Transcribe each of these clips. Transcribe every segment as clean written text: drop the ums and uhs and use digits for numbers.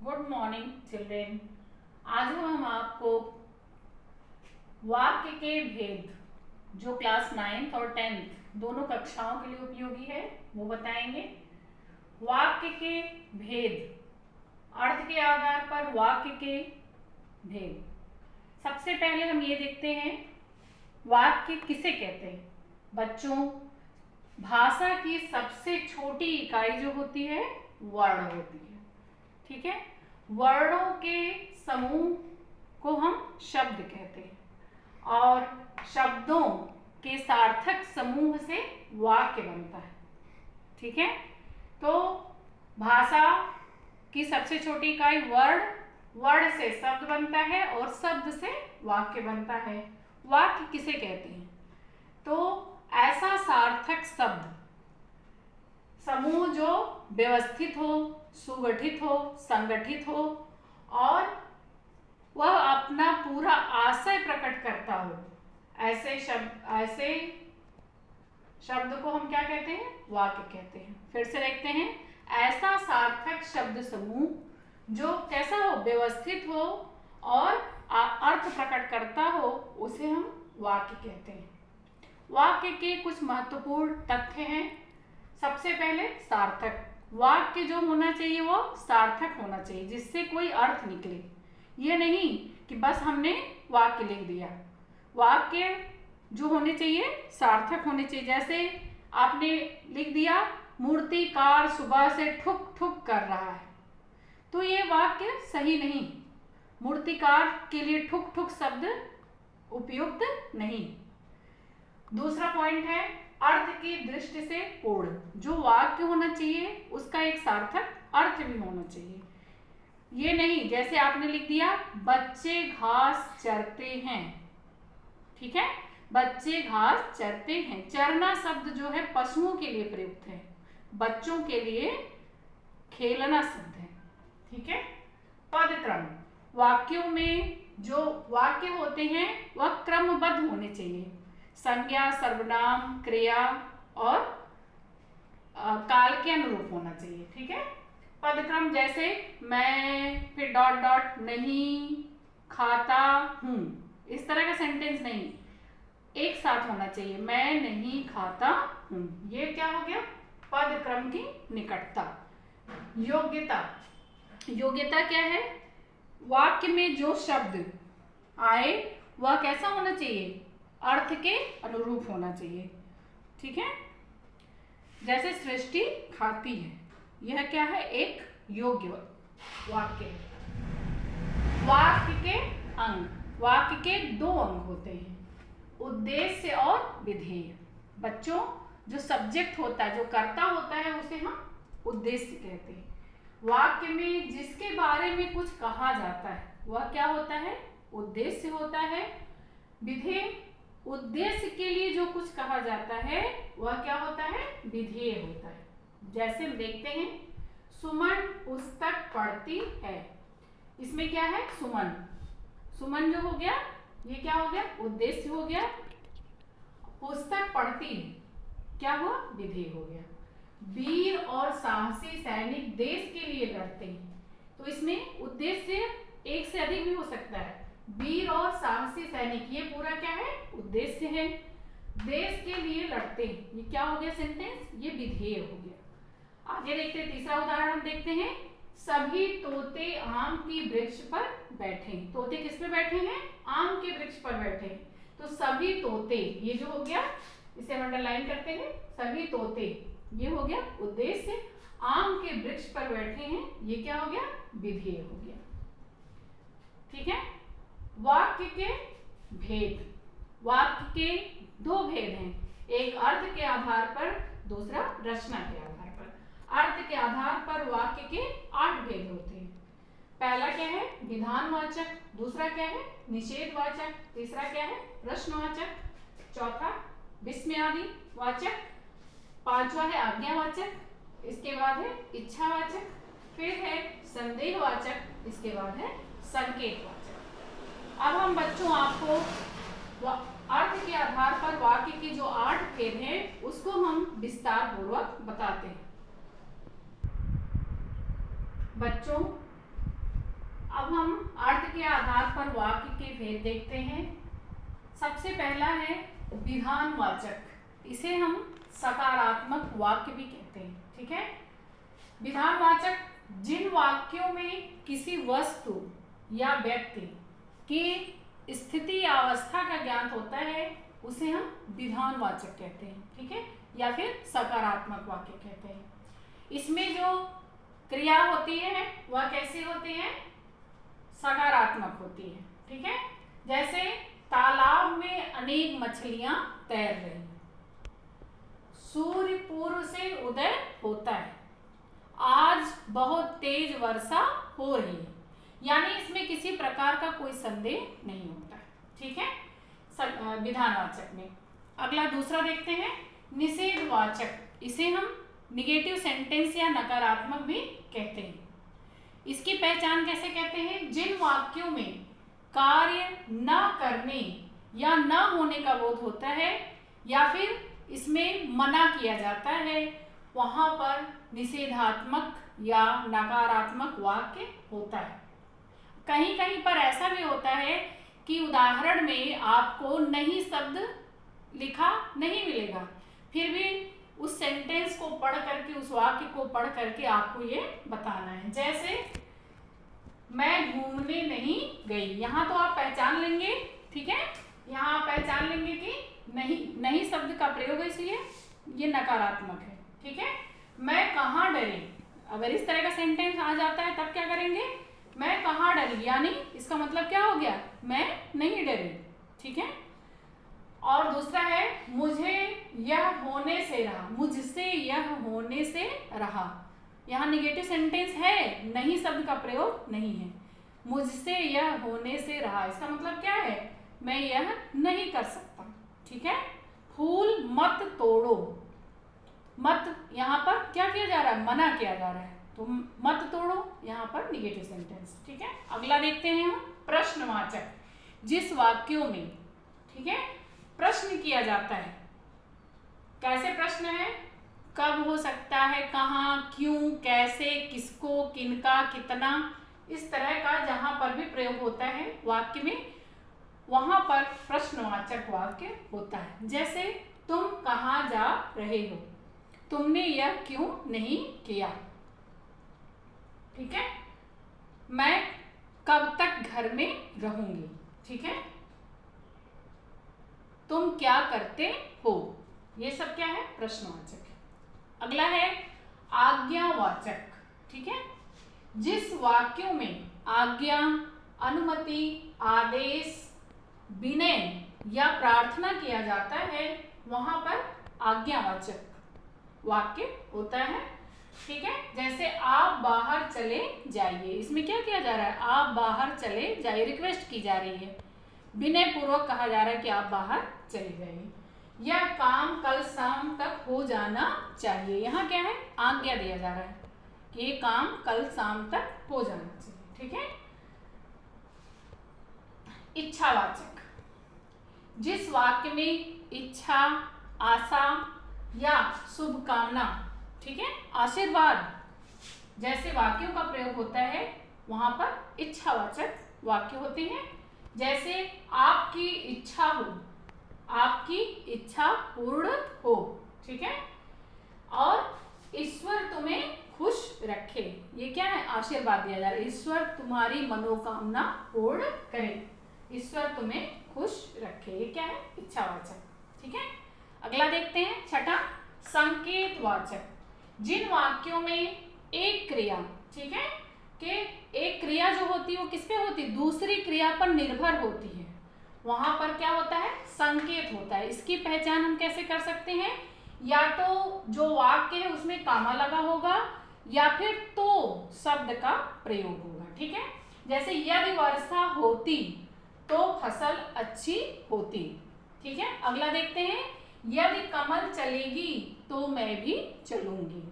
Good morning children. आज हम आपको वाक्य के भेद जो क्लास 9th और 10th दोनों कक्षाओं के लिए उपयोगी है वो बताएंगे। वाक्य के भेद, अर्थ के आधार पर वाक्य के भेद। सबसे पहले हम ये देखते हैं वाक्य किसे कहते हैं। बच्चों, भाषा की सबसे छोटी इकाई जो होती है वर्ण होती है। ठीक है, वर्णों के समूह को हम शब्द कहते हैं और शब्दों के सार्थक समूह से वाक्य बनता है। ठीक है, तो भाषा की सबसे छोटी इकाई वर्ण, वर्ण से शब्द बनता है और शब्द से वाक्य बनता है। वाक्य किसे कहते हैं? तो ऐसा सार्थक शब्द समूह जो व्यवस्थित हो, सुगठित हो, संगठित हो और वह अपना पूरा आशय प्रकट करता हो, ऐसे शब्द को हम क्या कहते हैं? वाक्य कहते हैं। फिर से देखते हैं, ऐसा सार्थक शब्द समूह जो कैसा हो? व्यवस्थित हो और अर्थ प्रकट करता हो, उसे हम वाक्य कहते हैं। वाक्य के कुछ महत्वपूर्ण तथ्य हैं। सबसे पहले सार्थक। वाक्य जो होना चाहिए वो सार्थक होना चाहिए, जिससे कोई अर्थ निकले। ये नहीं कि बस हमने वाक्य लिख दिया। वाक्य जो होने चाहिए सार्थक होने चाहिए। जैसे आपने लिख दिया, मूर्तिकार सुबह से ठुक ठुक कर रहा है, तो ये वाक्य सही नहीं। मूर्तिकार के लिए ठुक ठुक शब्द उपयुक्त नहीं। दूसरा पॉइंट है अर्थ की दृष्टि से पूर्ण। जो वाक्य होना चाहिए उसका एक सार्थक अर्थ भी होना चाहिए। ये नहीं जैसे आपने लिख दिया, बच्चे घास चरते हैं। ठीक है, बच्चे घास चरते हैं। चरना शब्द जो है पशुओं के लिए प्रयुक्त है, बच्चों के लिए खेलना शब्द है। ठीक है, पद क्रम। वाक्यों में जो वाक्य होते हैं वह क्रमबद्ध होने चाहिए। संज्ञा, सर्वनाम, क्रिया और काल के अनुरूप होना चाहिए। ठीक है, पदक्रम जैसे मैं, फिर डॉट डॉट, नहीं खाता हूं, इस तरह का सेंटेंस नहीं, एक साथ होना चाहिए। मैं नहीं खाता हूं, ये क्या हो गया? पदक्रम की निकटता। योग्यता। योग्यता क्या है? वाक्य में जो शब्द आए वह कैसा होना चाहिए? अर्थ के अनुरूप होना चाहिए। ठीक है, जैसे सृष्टि खाती है, यह क्या है? एक योग्य वाक्य। वाक्य के अंग। वाक्य के दो अंग होते हैं, उद्देश्य और विधेय। बच्चों, जो सब्जेक्ट होता है, जो कर्ता होता है, उसे हम उद्देश्य कहते हैं। वाक्य में जिसके बारे में कुछ कहा जाता है वह क्या होता है? उद्देश्य होता है। विधेय, उद्देश्य के लिए जो कुछ कहा जाता है वह क्या होता है? विधेय होता है। जैसे हम देखते हैं, सुमन पुस्तक पढ़ती है, इसमें क्या है? सुमन। सुमन जो हो गया, ये क्या हो गया? उद्देश्य हो गया। पुस्तक पढ़ती है, क्या हुआ? विधेय हो गया। वीर और साहसी सैनिक देश के लिए लड़ते हैं, तो इसमें उद्देश्य एक से अधिक भी हो सकता है। वीर और साहसी सैनिक, ये पूरा क्या है? उद्देश्य है। देश के लिए लड़ते हैं, ये क्या हो गया सेंटेंस? ये विधेय हो गया। आगे देखते हैं, तीसरा उदाहरण हम देखते हैं, सभी तोते आम की वृक्ष पर बैठे हैं। तोते किस पे बैठे हैं? आम के वृक्ष पर बैठे हैं। तो सभी तोते, ये जो हो गया, इसे हम अंडरलाइन करते हैं, सभी तोते, ये हो गया उद्देश्य। आम के वृक्ष पर बैठे हैं, ये क्या हो गया? विधेय हो गया। ठीक है, वाक्य के भेद। वाक्य के दो भेद हैं, एक अर्थ के आधार पर, दूसरा रचना के आधार पर। अर्थ के आधार पर वाक्य के 8 भेद होते हैं। पहला क्या है? विधानवाचक। दूसरा क्या है? निषेधवाचक। तीसरा क्या है? प्रश्नवाचक। चौथा विस्मयादि वाचक। पांचवा है आज्ञावाचक। इसके बाद है इच्छावाचक। फिर है संदेहवाचक। इसके बाद है संकेतवाचक। अब हम बच्चों आपको अर्थ के आधार पर वाक्य के जो 8 भेद हैं उसको हम विस्तार पूर्वक बताते हैं। बच्चों, अब हम अर्थ के आधार पर वाक्य के भेद देखते हैं। सबसे पहला है विधानवाचक, इसे हम सकारात्मक वाक्य भी कहते हैं। ठीक है, विधानवाचक जिन वाक्यों में किसी वस्तु या व्यक्ति की स्थिति या अवस्था का ज्ञान होता है उसे हम विधानवाचक कहते हैं। ठीक है, या फिर सकारात्मक वाक्य कहते हैं। इसमें जो क्रिया होती है वह कैसी होती है? सकारात्मक होती है। ठीक है, जैसे तालाब में अनेक मछलियां तैर रही, सूर्य पूर्व से उदय होता है, आज बहुत तेज वर्षा हो रही है। यानी इसमें किसी प्रकार का कोई संदेह नहीं होता है। ठीक है, विधानवाचक में। अगला दूसरा देखते हैं निषेधवाचक, इसे हम निगेटिव सेंटेंस या नकारात्मक भी कहते हैं। इसकी पहचान कैसे कहते हैं? जिन वाक्यों में कार्य न करने या न होने का बोध होता है या फिर इसमें मना किया जाता है वहां पर निषेधात्मक या नकारात्मक वाक्य होता है। कहीं कहीं पर ऐसा भी होता है कि उदाहरण में आपको नहीं शब्द लिखा नहीं मिलेगा, फिर भी उस सेंटेंस को पढ़ करके, उस वाक्य को पढ़ करके आपको ये बताना है। जैसे मैं घूमने नहीं गई, यहाँ तो आप पहचान लेंगे। ठीक है, यहाँ आप पहचान लेंगे कि नहीं शब्द का प्रयोग है, इसलिए ये नकारात्मक है। ठीक है, मैं कहाँ डरी, अगर इस तरह का सेंटेंस आ जाता है तब क्या करेंगे? मैं कहाँ डरी, यानी इसका मतलब क्या हो गया? मैं नहीं डरी। ठीक है, और दूसरा है मुझे यह होने से रहा, मुझसे यह होने से रहा। यहाँ निगेटिव सेंटेंस है, नहीं शब्द का प्रयोग नहीं है। मुझसे यह होने से रहा, इसका मतलब क्या है? मैं यह नहीं कर सकता। ठीक है, फूल मत तोड़ो, मत यहाँ पर क्या किया जा रहा है? मना किया जा रहा है, तो मत तोड़ो यहाँ पर निगेटिव सेंटेंस। ठीक है, अगला देखते हैं हम प्रश्नवाचक, जिस वाक्यों में ठीक है प्रश्न किया जाता है। कैसे प्रश्न है? कब हो सकता है, कहाँ, क्यों, कैसे, किसको, किनका, कितना, इस तरह का जहां पर भी प्रयोग होता है वाक्य में वहां पर प्रश्नवाचक वाक्य होता है। जैसे तुम कहाँ जा रहे हो, तुमने यह क्यों नहीं किया। ठीक है, मैं कब तक घर में रहूंगी। ठीक है, तुम क्या करते हो, ये सब क्या है? प्रश्नवाचक। अगला है आज्ञावाचक। ठीक है, जिस वाक्यों में आज्ञा, अनुमति, आदेश, विनय या प्रार्थना किया जाता है वहां पर आज्ञावाचक वाक्य होता है। ठीक है, जैसे आप बाहर चले जाइए, इसमें क्या किया जा रहा है? आप बाहर चले जाइए, रिक्वेस्ट की जा रही है, विनय पूर्वक कहा जा रहा है कि आप बाहर चले जाइए। यह काम कल शाम तक हो जाना चाहिए, यहाँ क्या है? आज्ञा दिया जा रहा है कि ये काम कल शाम तक हो जाना चाहिए। ठीक है, इच्छावाचक, जिस वाक्य में इच्छा, आशा या शुभकामना, ठीक है, आशीर्वाद जैसे वाक्यों का प्रयोग होता है वहां पर इच्छावाचक वाक्य होते हैं। जैसे आपकी इच्छा हो, आपकी इच्छा पूर्ण हो। ठीक है, और ईश्वर तुम्हें खुश रखे, ये क्या है? आशीर्वाद दिया जा रहा है, ईश्वर तुम्हारी मनोकामना पूर्ण करे, ईश्वर तुम्हें खुश रखे, ये क्या है? इच्छावाचक। ठीक है, अगला देखते हैं छठा संकेतवाचक, जिन वाक्यों में एक क्रिया, ठीक है, कि एक क्रिया जो होती है वो किस पे होती है? दूसरी क्रिया पर निर्भर होती है, वहां पर क्या होता है? संकेत होता है। इसकी पहचान हम कैसे कर सकते हैं? या तो जो वाक्य है उसमें कामा लगा होगा या फिर तो शब्द का प्रयोग होगा। ठीक है, जैसे यदि वर्षा होती तो फसल अच्छी होती। ठीक है, अगला देखते हैं यदि कमल चलेगी तो मैं भी चलूंगी,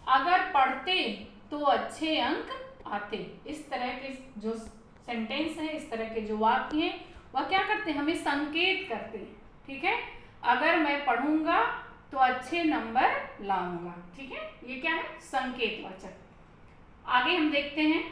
अगर पढ़ते तो अच्छे अंक आते। इस तरह के जो सेंटेंस है, इस तरह के जो वाक्य हैं वह क्या करते हैं? हमें संकेत करते हैं। ठीक है, अगर मैं पढ़ूंगा तो अच्छे नंबर लाऊंगा। ठीक है, ये क्या है? संकेतवाचक। आगे हम देखते हैं